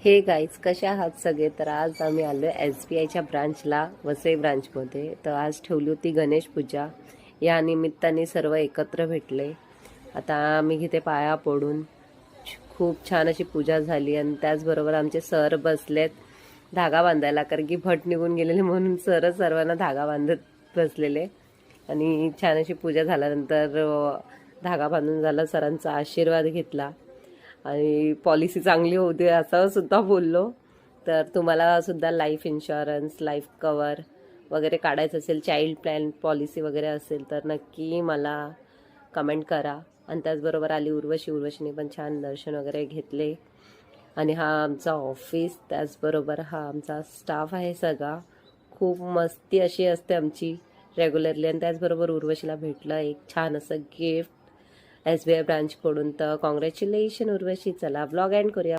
हे गाईज कशा आहात सगळे. तर आज आम्ही आलो SBIच्या ब्रांचला, वसई ब्रांचमध्ये. तर आज ठेवली होती गणेश पूजा. या निमित्ताने सर्व एकत्र भेटले. आता आम्ही इथे पाया पडून खूप छान अशी पूजा झाली. आणि त्याचबरोबर आमचे सर बसलेत धागा बांधायला, कारण की भट निघून गेलेले म्हणून सर सर्वांना धागा बांधत बसलेले. आणि छान अशी पूजा झाल्यानंतर धागा बांधून झाला, सरांचा आशीर्वाद घेतला आणि पॉलिसी चांगली होऊ दे असं सुद्धा बोललो. तर तुम्हाला सुद्धा लाईफ इन्शुरन्स, लाईफ कवर वगैरे काढायचं असेल, चाइल्ड प्लॅन पॉलिसी वगैरे असेल तर नक्की मला कमेंट करा. आणि त्याचबरोबर आली उर्वशीने पण छान दर्शन वगैरे घेतले. आणि हा आमचा ऑफिस, त्याचबरोबर हा आमचा स्टाफ आहे सगळा. खूप मस्ती अशी असते आमची रेग्युलरली. आणि त्याचबरोबर उर्वशीला भेटलं एक छान असं गिफ्ट SBI ब्रांचकडून. तर कॉंग्रॅच्युलेशन उर्वशी. चला व्लॉग एंड करूया.